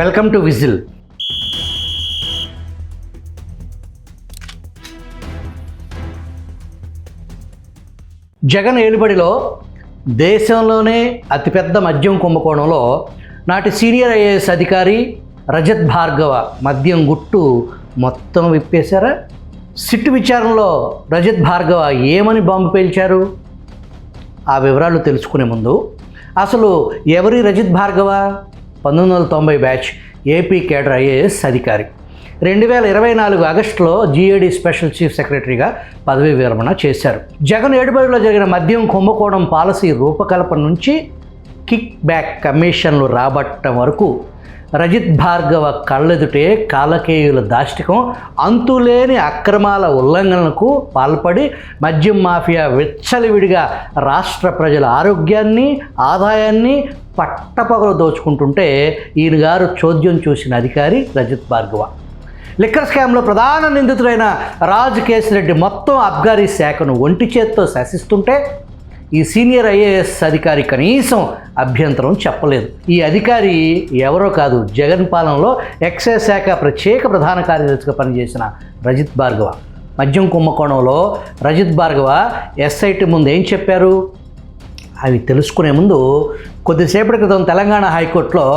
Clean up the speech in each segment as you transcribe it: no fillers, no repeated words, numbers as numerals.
Welcome to whistle. Jagan ఏలుబడిలో దేశంలోనే అతిపెద్ద మద్యం కుంభకోణంలో నాటి సీనియర్ ఐఏఎస్ అధికారి రజత్ భార్గవ మద్యం గుట్టు మొత్తం విప్పేశారా? సిట్ విచారణలో రజత్ భార్గవ ఏమని బాంబు పేల్చారు? ఆ వివరాలు తెలుసుకునే ముందు అసలు ఎవరి Rajat Bhargava? 1990 batch AP cadre IAS అధికారి. 2024 ఆగస్టులో జీఏడీ స్పెషల్ చీఫ్ సెక్రటరీగా పదవీ విరమణ చేశారు. జగన్ ఏడుబడిలో జరిగిన మద్యం కుంభకోణం పాలసీ రూపకల్పన నుంచి కిక్ బ్యాక్ కమిషన్లు రాబట్టడం వరకు రజత్ భార్గవ కళ్ళెదుటే కాలకేయుల దాష్టికం, అంతులేని అక్రమాల ఉల్లంఘనలకు పాల్పడి మద్యం మాఫియా విచ్చలవిడిగా రాష్ట్ర ప్రజల ఆరోగ్యాన్ని, ఆదాయాన్ని పట్టపగలు దోచుకుంటుంటే ఈయన గారు చోద్యం చూసిన అధికారి రజత్ భార్గవ. లిక్కర్ స్కామ్లో ప్రధాన నిందితుడైన రాజ్ కేసిరెడ్డి మొత్తం అబ్కారీ శాఖను ఒంటి చేత్తో శాసిస్తుంటే ఈ సీనియర్ ఐఏఎస్ అధికారి కనీసం అభ్యంతరం చెప్పలేదు. ఈ అధికారి ఎవరో కాదు, జగన్ పాలనలో ఎక్సైజ్ శాఖ ప్రత్యేక ప్రధాన కార్యదర్శిగా పనిచేసిన రజత్ భార్గవ. మద్యం కుంభకోణంలో రజత్ భార్గవ ఎస్ఐటి ముందు ఏం చెప్పారు? అవి తెలుసుకునే ముందు కొద్దిసేపటి క్రితం తెలంగాణ హైకోర్టులో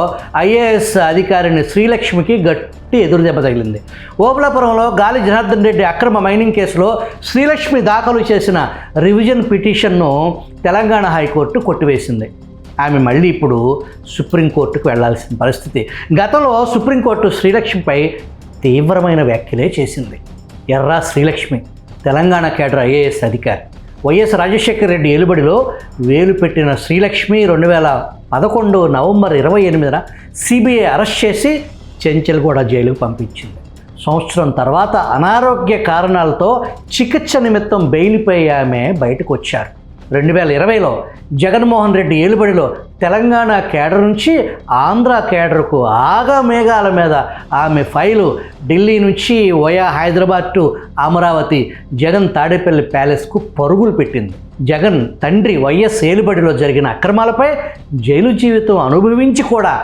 ఐఏఎస్ అధికారిని శ్రీలక్ష్మికి గట్టి ఎదురుదెబ్బ తగిలింది. ఓబులాపురంలో గాలి జనార్దన్ రెడ్డి అక్రమ మైనింగ్ కేసులో శ్రీలక్ష్మి దాఖలు చేసిన రివిజన్ పిటిషన్ను తెలంగాణ హైకోర్టు కొట్టివేసింది. ఆమె మళ్ళీ ఇప్పుడు సుప్రీంకోర్టుకు వెళ్లాల్సిన పరిస్థితి. గతంలో సుప్రీంకోర్టు శ్రీలక్ష్మిపై తీవ్రమైన వ్యాఖ్యలే చేసింది. ఎర్రా శ్రీలక్ష్మి తెలంగాణ కేడర్ ఐఏఎస్ అధికారి. వైఎస్ రాజశేఖర రెడ్డి ఏలుబడిలో వేలు పెట్టిన శ్రీలక్ష్మి 2011 నవంబర్ 28న సిబిఐ అరెస్ట్ చేసి చెంచల్గూడ జైలుకు పంపించింది. సంవత్సరం తర్వాత అనారోగ్య కారణాలతో చికిత్స నిమిత్తం బెయిల్పై ఆమె బయటకు వచ్చారు. 2020లో జగన్మోహన్ రెడ్డి ఏలుబడిలో తెలంగాణ కేడర్ నుంచి ఆంధ్ర కేడర్కు ఆగమేఘాల మీద ఆమె ఫైలు ఢిల్లీ నుంచి వయా హైదరాబాద్ టు అమరావతి జగన్ తాడేపల్లి ప్యాలెస్కు పరుగులు పెట్టింది. జగన్ తండ్రి వైఎస్ ఏలుబడిలో జరిగిన అక్రమాలపై జైలు జీవితం అనుభవించి కూడా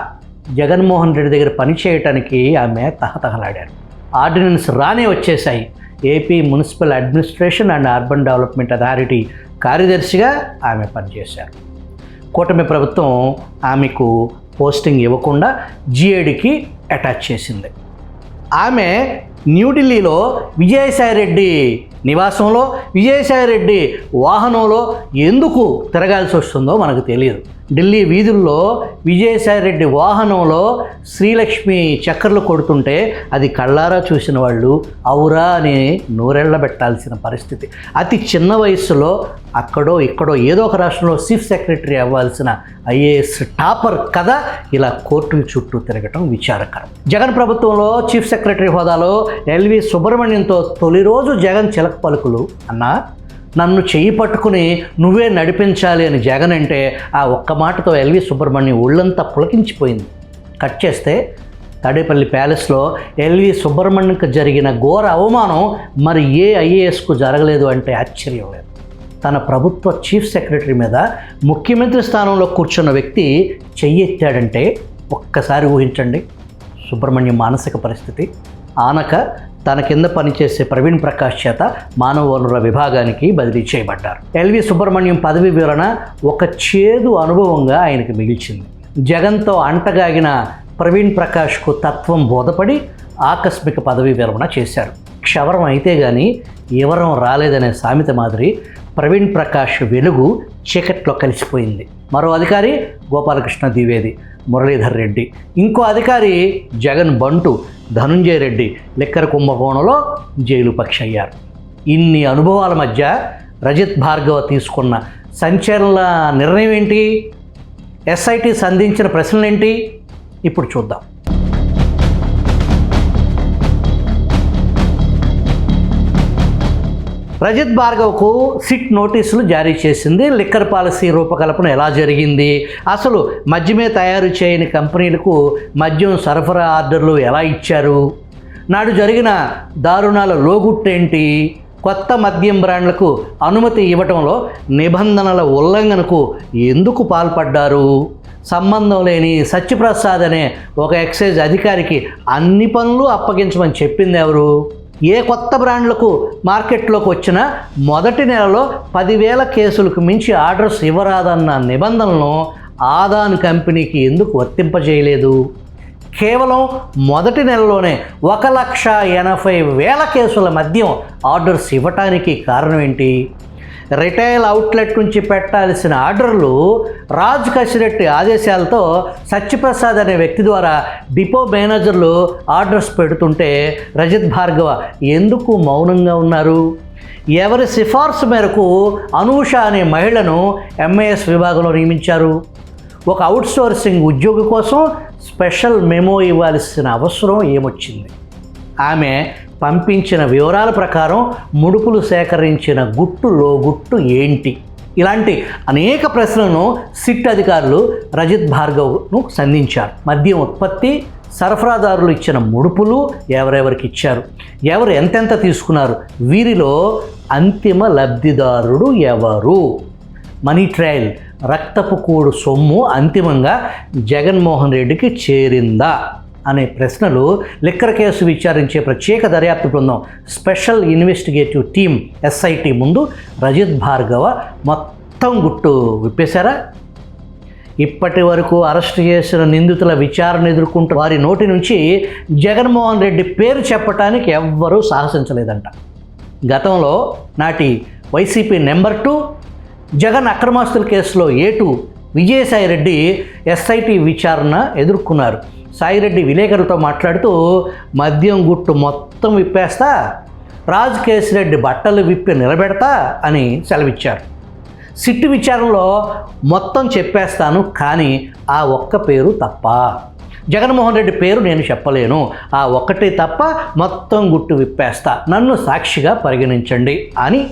జగన్మోహన్ రెడ్డి దగ్గర పనిచేయటానికి ఆమె తహతహలాడారు. ఆర్డినెన్స్ రానే వచ్చేశాయి. AP municipal administration and urban development authority కార్యదర్శిగా ఆమె పనిచేశారు. కూటమి ప్రభుత్వం ఆమెకు పోస్టింగ్ ఇవ్వకుండా జీఏడీకి అటాచ్ చేసింది. ఆమె న్యూఢిల్లీలో విజయసాయిరెడ్డి నివాసంలో విజయసాయిరెడ్డి వాహనంలో ఎందుకు తిరగాల్సి వస్తుందో మనకు తెలియదు. ఢిల్లీ వీధుల్లో విజయసాయిరెడ్డి వాహనంలో శ్రీలక్ష్మి చక్కర్లు కొడుతుంటే అది కళ్ళారా చూసిన వాళ్ళు ఔరా అని నూరెళ్ళబెట్టాల్సిన పరిస్థితి. అతి చిన్న వయస్సులో అక్కడో ఇక్కడో ఏదో ఒక రాష్ట్రంలో చీఫ్ సెక్రటరీ అవ్వాల్సిన ఐఏఎస్ టాపర్ కథ ఇలా కోర్టుల చుట్టూ తిరగటం విచారకరం. జగన్ ప్రభుత్వంలో చీఫ్ సెక్రటరీ హోదాలో ఎల్వి సుబ్రహ్మణ్యంతో తొలి రోజు జగన్ చిలక పలుకులు అన్నా నన్ను చెయ్యి పట్టుకుని నువ్వే నడిపించాలి అని జగన్ అంటే ఆ ఒక్క మాటతో ఎల్వి సుబ్రహ్మణ్యం ఒళ్ళంతా పులకించిపోయింది. కట్ చేస్తే తాడేపల్లి ప్యాలెస్లో ఎల్వి సుబ్రహ్మణ్యంకి జరిగిన ఘోర అవమానం మరి ఏ ఐఏఎస్కు జరగలేదు అంటే ఆశ్చర్యం లేదు. తన ప్రభుత్వ చీఫ్ సెక్రటరీ మీద ముఖ్యమంత్రి స్థానంలో కూర్చున్న వ్యక్తి చెయ్యెత్తాడంటే ఒక్కసారి ఊహించండి సుబ్రహ్మణ్యం మానసిక పరిస్థితి. ఆనక తన కింద పనిచేసే ప్రవీణ్ ప్రకాష్ చేత మానవ వనరుల విభాగానికి బదిలీ చేయబడ్డారు. ఎల్వి సుబ్రహ్మణ్యం పదవి వివరణ ఒక చేదు అనుభవంగా ఆయనకు మిగిల్చింది. జగన్తో అంటగాగిన ప్రవీణ్ ప్రకాష్కు తత్వం బోధపడి ఆకస్మిక పదవీ విరమణ చేశారు. క్షవరం అయితే కానీ వివరం రాలేదనే సామెత మాదిరి ప్రవీణ్ ప్రకాష్ వెలుగు చీకట్లో కలిసిపోయింది. మరో అధికారి గోపాలకృష్ణ ద్వివేది, మురళీధర్ రెడ్డి, ఇంకో అధికారి జగన్ బంటు ధనుంజయ రెడ్డి లిక్కర్ కుంభకోణంలో జైలు పక్షి అయ్యారు. ఇన్ని అనుభవాల మధ్య రజత్ భార్గవ తీసుకున్న సంచలన నిర్ణయం ఏంటి? ఎస్ఐటి సంధించిన ప్రశ్నలేంటి? ఇప్పుడు చూద్దాం. రజత్ భార్గవ్కు సిట్ నోటీసులు జారీ చేసింది. లిక్కర్ పాలసీ రూపకల్పన ఎలా జరిగింది, అసలు మద్యమే తయారు చేయని కంపెనీలకు మద్యం సరఫరా ఆర్డర్లు ఎలా ఇచ్చారు, నాడు జరిగిన దారుణాల లోగుట్టేంటి, కొత్త మద్యం బ్రాండ్లకు అనుమతి ఇవ్వటంలో నిబంధనల ఉల్లంఘనకు ఎందుకు పాల్పడ్డారు, సంబంధం లేని సత్యప్రసాద్ అనే ఒక ఎక్సైజ్ అధికారికి అన్ని పనులు అప్పగించమని చెప్పింది ఎవరు? ఏ కొత్త బ్రాండ్లకు మార్కెట్లోకి వచ్చినా మొదటి నెలలో 10,000 కేసులకు మించి ఆర్డర్స్ ఇవ్వరాదన్న నిబంధనలను ఆదాన్ కంపెనీకి ఎందుకు వర్తింపజేయలేదు? కేవలం మొదటి నెలలోనే 1,80,000 కేసుల మద్యం ఆర్డర్స్ ఇవ్వటానికి కారణం ఏంటి? రిటైల్ అవుట్లెట్ నుంచి పెట్టాల్సిన ఆర్డర్లు రాజ్ కసిరెడ్డి ఆదేశాలతో సత్యప్రసాద్ అనే వ్యక్తి ద్వారా డిపో మేనేజర్లు ఆర్డర్స్ పెడుతుంటే రజత్ భార్గవ ఎందుకు మౌనంగా ఉన్నారు? ఎవరి సిఫార్సు మేరకు అనూష అనే మహిళను ఎంఐఎస్ విభాగంలో నియమించారు? ఒక అవుట్సోర్సింగ్ ఉద్యోగి కోసం స్పెషల్ మెమో ఇవ్వాల్సిన అవసరం ఏమొచ్చింది? ఆమె పంపించిన వివరాల ప్రకారం ముడుపులు సేకరించిన గుట్టు ఏంటి? ఇలాంటి అనేక ప్రశ్నలను సిట్ అధికారులు రజత్ భార్గవ్ను సంధించారు. మద్యం ఉత్పత్తి, సరఫరాదారులు ఇచ్చిన ముడుపులు ఎవరెవరికి ఇచ్చారు, ఎవరు ఎంతెంత తీసుకున్నారు, వీరిలో అంతిమ లబ్ధిదారుడు ఎవరు? మనీ ట్రయల్ రక్తపు కూడు సొమ్ము అంతిమంగా జగన్మోహన్ రెడ్డికి చేరిందా అనే ప్రశ్నలు లిక్కర్ కేసు విచారించే ప్రత్యేక దర్యాప్తు బృందం స్పెషల్ ఇన్వెస్టిగేటివ్ టీమ్ ఎస్ఐటి ముందు రజత్ భార్గవ మొత్తం గుట్టు విప్పేశారా? ఇప్పటి వరకు అరెస్ట్ చేసిన నిందితుల విచారణ ఎదుర్కొంటూ వారి నోటి నుంచి జగన్మోహన్ రెడ్డి పేరు చెప్పడానికి ఎవ్వరూ సాహసించలేదంట. గతంలో నాటి వైసీపీ నెంబర్ 2 జగన్ అక్రమాస్తుల కేసులో A2 విజయసాయిరెడ్డి ఎస్ఐటి విచారణ ఎదుర్కొన్నారు. సాయిరెడ్డి విలేకరులతో మాట్లాడుతూ మద్యం గుట్టు మొత్తం విప్పేస్తా, రాజ్ కేసిరెడ్డి బట్టలు విప్పి నిలబెడతా అని సెలవిచ్చారు. సిట్టు విచారణలో మొత్తం చెప్పేస్తాను, కానీ ఆ ఒక్క పేరు తప్ప, జగన్మోహన్ రెడ్డి పేరు నేను చెప్పలేను, ఆ ఒక్కటి తప్ప మొత్తం గుట్టు విప్పేస్తా, నన్ను సాక్షిగా పరిగణించండి అని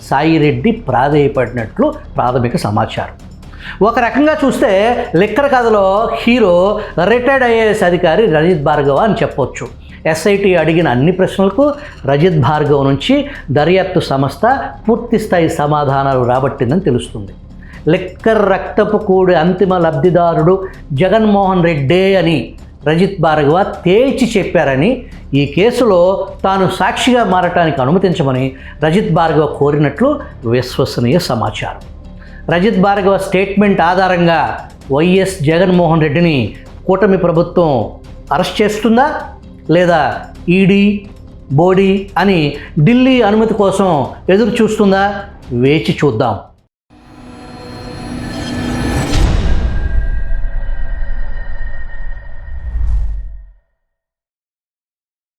సాయిరెడ్డి ప్రాధేయపడినట్లు ప్రాథమిక సమాచారం. ఒక రకంగా చూస్తే లిక్కర్ కథలో హీరో రిటైర్డ్ ఐఏఎస్ అధికారి రజత్ భార్గవ అని చెప్పొచ్చు. ఎస్ఐటి అడిగిన అన్ని ప్రశ్నలకు రజత్ భార్గవ్ నుంచి దర్యాప్తు సంస్థ పూర్తిస్థాయి సమాధానాలు రాబట్టిందని తెలుస్తుంది. లిక్కర్ రక్తపు కూడి అంతిమ లబ్ధిదారుడు జగన్మోహన్ రెడ్డే అని రజత్ భార్గవ తేల్చి చెప్పారని, ఈ కేసులో తాను సాక్షిగా మారటానికి అనుమతించమని రజత్ భార్గవ కోరినట్లు విశ్వసనీయ సమాచారం. రజత్ భార్గవ స్టేట్మెంట్ ఆధారంగా వైఎస్ జగన్మోహన్ రెడ్డిని కూటమి ప్రభుత్వం అరెస్ట్ చేస్తుందా, లేదా ఈడీ బోడీ అని ఢిల్లీ అనుమతి కోసం ఎదురు చూస్తుందా? వేచి చూద్దాం.